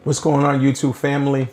What's going on, YouTube family?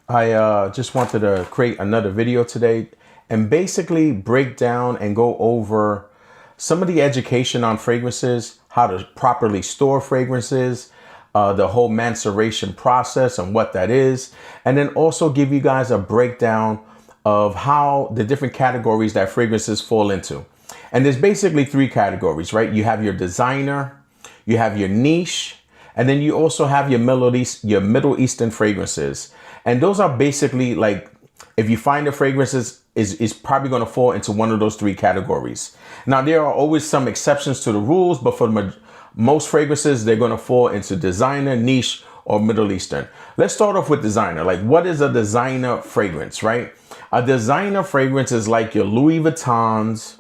I just wanted to create another video today and basically break down and go over some of the education on fragrances, how to properly store fragrances, the whole maceration process and what that is, and then also give you guys a breakdown of how the different categories that fragrances fall into. And there's basically three categories, right? You have your designer, you have your niche, and then you also have your Middle Eastern fragrances. And those are basically like, if you find the fragrances is probably going to fall into one of those three categories. Now, there are always some exceptions to the rules, but for most fragrances, they're going to fall into designer, niche, or Middle Eastern. Let's start off with designer. Like, what is a designer fragrance, right? A designer fragrance is like your Louis Vuittons,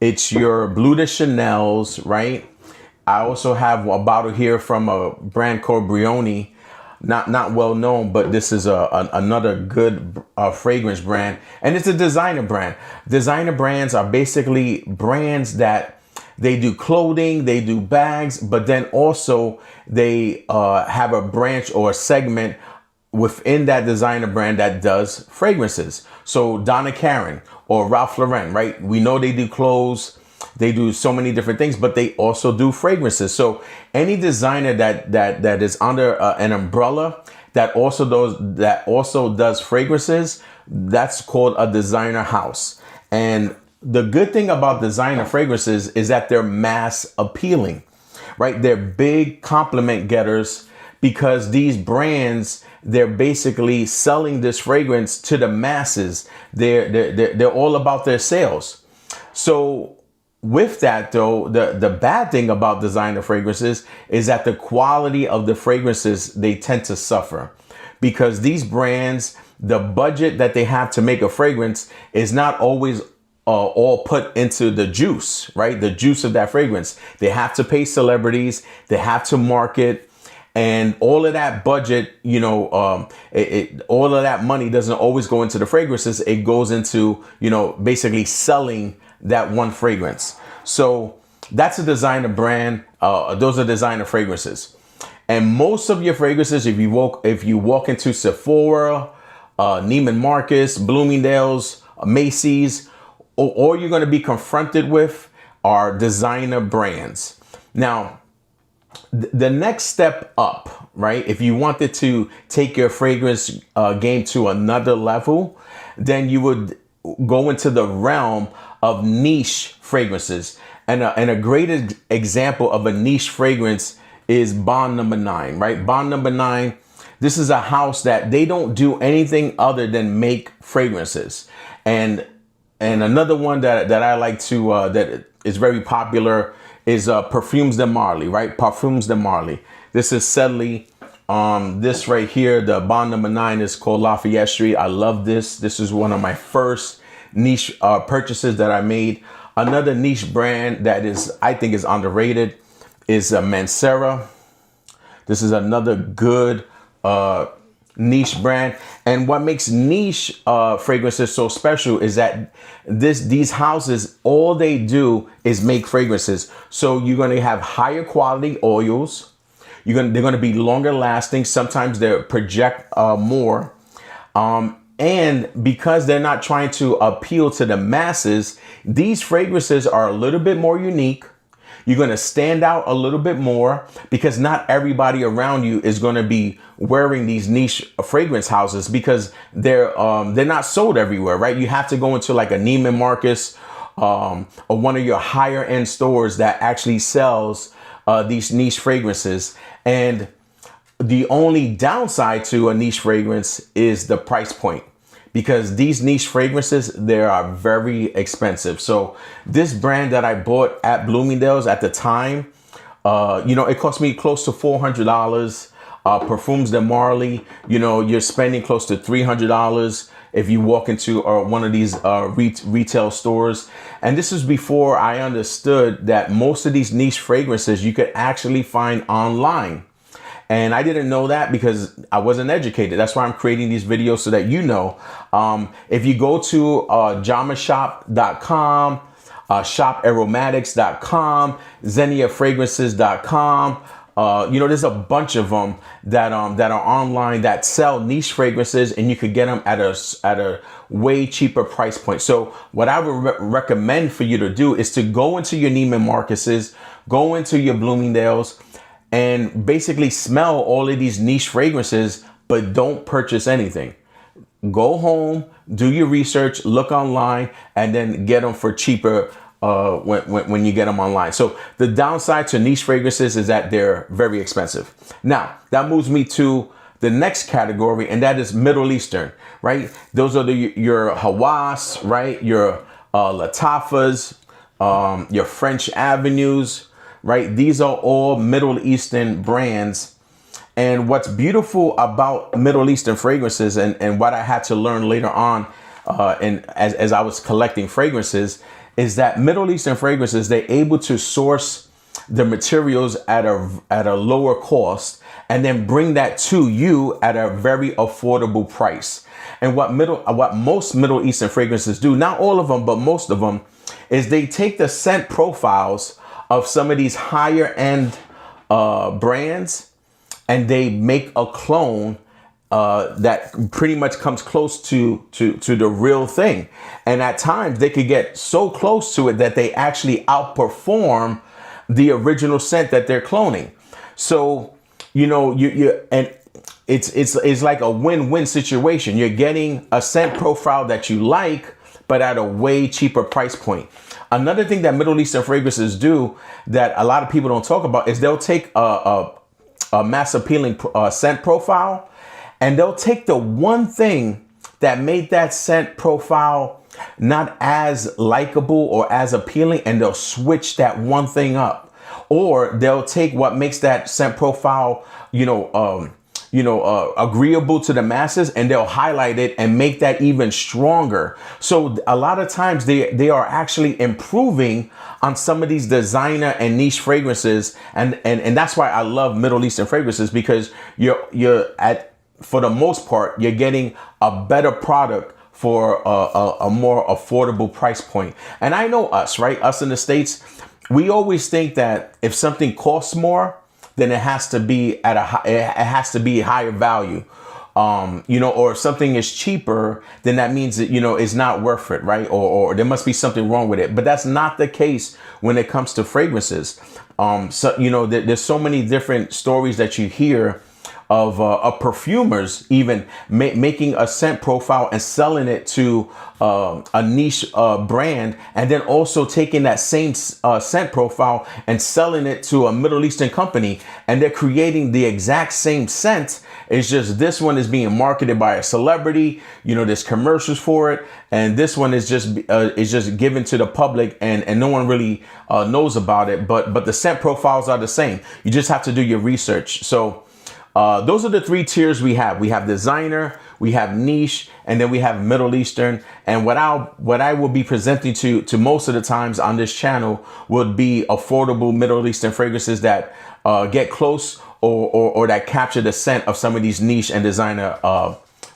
it's your Bleu de Chanel's, right? I also have a bottle here from a brand called Brioni, not well known, but this is another good fragrance brand, and it's a designer brand. Designer brands are basically brands that they do clothing, they do bags, but then also they have a branch or a segment within that designer brand that does fragrances. So Donna Karan or Ralph Lauren, right? We know they do clothes. They do so many different things, but they also do fragrances. So any designer that is under an umbrella that also does fragrances, that's called a designer house. And the good thing about designer fragrances is that they're mass appealing, right? They're big compliment getters because these brands, they're basically selling this fragrance to the masses. They're all about their sales. So with that, though, the bad thing about designer fragrances is that the quality of the fragrances, they tend to suffer because these brands, the budget that they have to make a fragrance is not always all put into the juice, right? The juice of that fragrance. They have to pay celebrities, they have to market, and all of that budget, all of that money doesn't always go into the fragrances. It goes into, basically selling that one fragrance. So that's a designer brand. Those are designer fragrances. And most of your fragrances, if you walk into Sephora, Neiman Marcus, Bloomingdale's, Macy's, all you're going to be confronted with are designer brands. Now, the next step up, right? If you wanted to take your fragrance game to another level, then you would go into the realm of niche fragrances. And a great example of a niche fragrance is Bond Number 9, right? Bond Number 9, this is a house that they don't do anything other than make fragrances. And another one that I like to, that is very popular is Parfums de Marly, right? Parfums de Marly. This is Sedley. This right here, the Bond Number 9 is called Lafayette Street. I love this. This is one of my first niche purchases that I made. Another niche brand that I think is underrated is Mancera. This is another good niche brand. And what makes niche fragrances so special is that these houses, all they do is make fragrances. So you're going to have higher quality oils. They're going to be longer lasting. Sometimes they project more. And because they're not trying to appeal to the masses, these fragrances are a little bit more unique. You're going to stand out a little bit more because not everybody around you is going to be wearing these niche fragrance houses because they're not sold everywhere, right? You have to go into like a Neiman Marcus or one of your higher end stores that actually sells these niche fragrances. And the only downside to a niche fragrance is the price point, because these niche fragrances, they are very expensive. So this brand that I bought at Bloomingdale's at the time, it cost me close to $400. Parfums de Marly, you're spending close to $300 if you walk into one of these retail stores. And this is before I understood that most of these niche fragrances you could actually find online. And I didn't know that because I wasn't educated. That's why I'm creating these videos so that you know. If you go to jamashop.com, shoparomatics.com, zeniafragrances.com, There's a bunch of them that are online that sell niche fragrances, and you could get them at a way cheaper price point. So what I would recommend for you to do is to go into your Neiman Marcus's, go into your Bloomingdale's, and basically smell all of these niche fragrances, but don't purchase anything. Go home, do your research, look online, and then get them for cheaper when you get them online. So the downside to niche fragrances is that they're very expensive. Now, that moves me to the next category, and that is Middle Eastern, right? Those are your Hawas, right? Your Latafas, your French Avenues, right? These are all Middle Eastern brands. And what's beautiful about Middle Eastern fragrances, and what I had to learn later on and as I was collecting fragrances, is that Middle Eastern fragrances, they're able to source the materials at a lower cost and then bring that to you at a very affordable price. And what most Middle Eastern fragrances do, not all of them, but most of them, is they take the scent profiles of some of these higher end brands, and they make a clone that pretty much comes close to the real thing. And at times they could get so close to it that they actually outperform the original scent that they're cloning. So, and it's like a win-win situation. You're getting a scent profile that you like, but at a way cheaper price point. Another thing that Middle Eastern fragrances do that a lot of people don't talk about is they'll take a mass appealing scent profile, and they'll take the one thing that made that scent profile not as likable or as appealing, and they'll switch that one thing up. Or they'll take what makes that scent profile, agreeable to the masses, and they'll highlight it and make that even stronger. So a lot of times they are actually improving on some of these designer and niche fragrances. And that's why I love Middle Eastern fragrances, because for the most part, you're getting a better product for a more affordable price point. And I know us in the States, we always think that if something costs more, then it has to be higher value. Or if something is cheaper, then that means that, it's not worth it, right? Or there must be something wrong with it. But that's not the case when it comes to fragrances. There's so many different stories that you hear of perfumers even making a scent profile and selling it to a niche brand, and then also taking that same scent profile and selling it to a Middle Eastern company, and they're creating the exact same scent. It's just this one is being marketed by a celebrity, there's commercials for it, and this one is just given to the public, and no one really knows about it, but the scent profiles are the same. You just have to do your research. So those are the three tiers we have. We have designer, we have niche, and then we have Middle Eastern. And what I will be presenting to most of the times on this channel would be affordable Middle Eastern fragrances that get close or that capture the scent of some of these niche and designer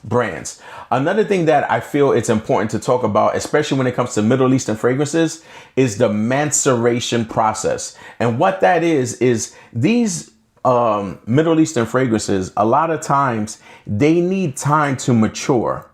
brands. Another thing that I feel it's important to talk about, especially when it comes to Middle Eastern fragrances, is the maceration process. And what that is these Middle Eastern fragrances, a lot of times they need time to mature.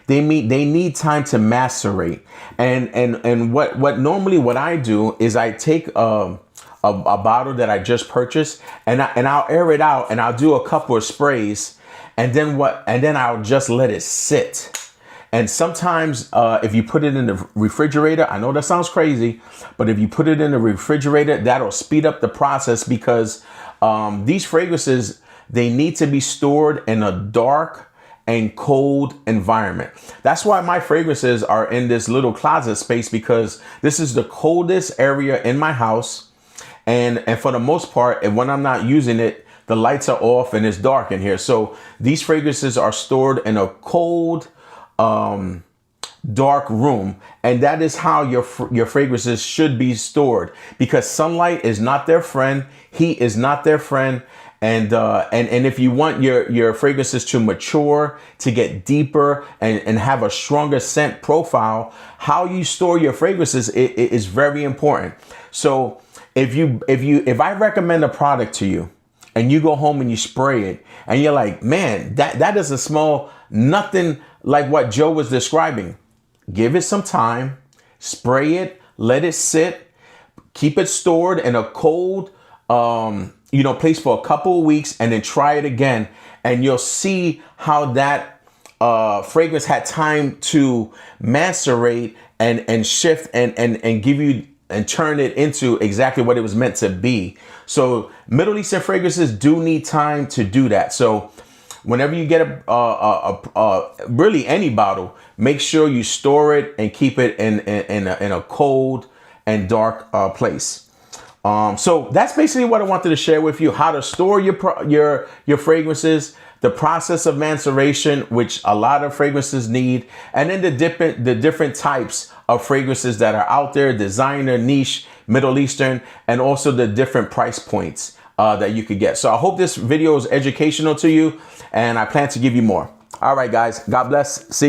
They need time to macerate. And what normally what I do is I take a bottle that I just purchased, and I'll air it out, and I'll do a couple of sprays, and then I'll just let it sit. And sometimes if you put it in the refrigerator, I know that sounds crazy, but if you put it in the refrigerator, that'll speed up the process, because these fragrances, they need to be stored in a dark and cold environment. That's why my fragrances are in this little closet space, because this is the coldest area in my house. And for the most part, and when I'm not using it, the lights are off and it's dark in here. So these fragrances are stored in a cold, dark room, and that is how your fragrances should be stored, because sunlight is not their friend, heat is not their friend, and if you want your fragrances to mature, to get deeper, and have a stronger scent profile, how you store your fragrances is very important. So if I recommend a product to you, and you go home and you spray it, and you're like, man, that doesn't smell nothing like what Joe was describing. Give it some time, spray it, let it sit, keep it stored in a cold, place for a couple of weeks, and then try it again. And you'll see how that fragrance had time to macerate and shift and give you and turn it into exactly what it was meant to be. So Middle Eastern fragrances do need time to do that. So whenever you get really any bottle, make sure you store it and keep it in a cold and dark place. So that's basically what I wanted to share with you: how to store your fragrances, the process of maceration, which a lot of fragrances need, and then the different types of fragrances that are out there: designer, niche, Middle Eastern, and also the different price points that you could get. So I hope this video is educational to you, and I plan to give you more. All right, guys, God bless. See you.